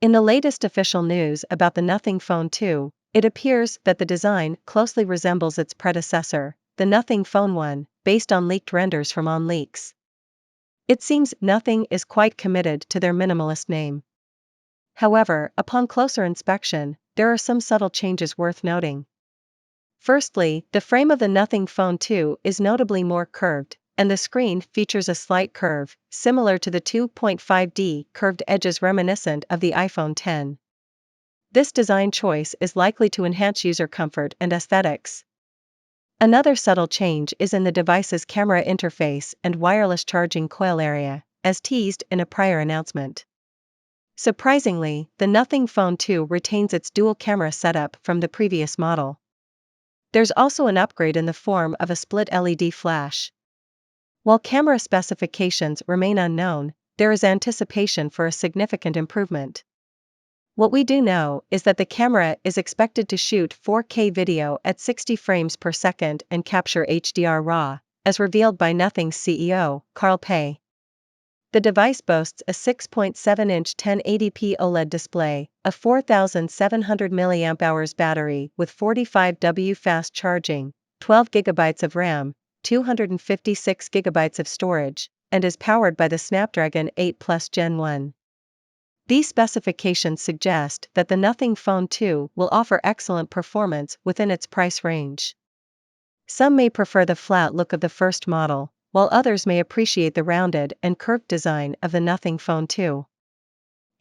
In the latest official news about the Nothing Phone 2, it appears that the design closely resembles its predecessor, the Nothing Phone 1, based on leaked renders from Onleaks. It seems Nothing is quite committed to their minimalist name. However, upon closer inspection, there are some subtle changes worth noting. Firstly, the frame of the Nothing Phone 2 is notably more curved, and the screen features a slight curve, similar to the 2.5D curved edges reminiscent of the iPhone X. This design choice is likely to enhance user comfort and aesthetics. Another subtle change is in the device's camera interface and wireless charging coil area, as teased in a prior announcement. Surprisingly, the Nothing Phone 2 retains its dual camera setup from the previous model. There's also an upgrade in the form of a split LED flash. While camera specifications remain unknown, there is anticipation for a significant improvement. What we do know is that the camera is expected to shoot 4K video at 60 frames per second and capture HDR RAW, as revealed by Nothing's CEO, Carl Pei. The device boasts a 6.7-inch 1080p OLED display, a 4,700 mAh battery with 45W fast charging, 12 GB of RAM, 256 GB of storage, and is powered by the Snapdragon 8 Plus Gen 1. These specifications suggest that the Nothing Phone 2 will offer excellent performance within its price range. Some may prefer the flat look of the first model, while others may appreciate the rounded and curved design of the Nothing Phone 2.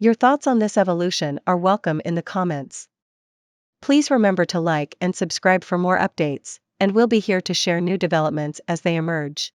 Your thoughts on this evolution are welcome in the comments. Please remember to like and subscribe for more updates, and we'll be here to share new developments as they emerge.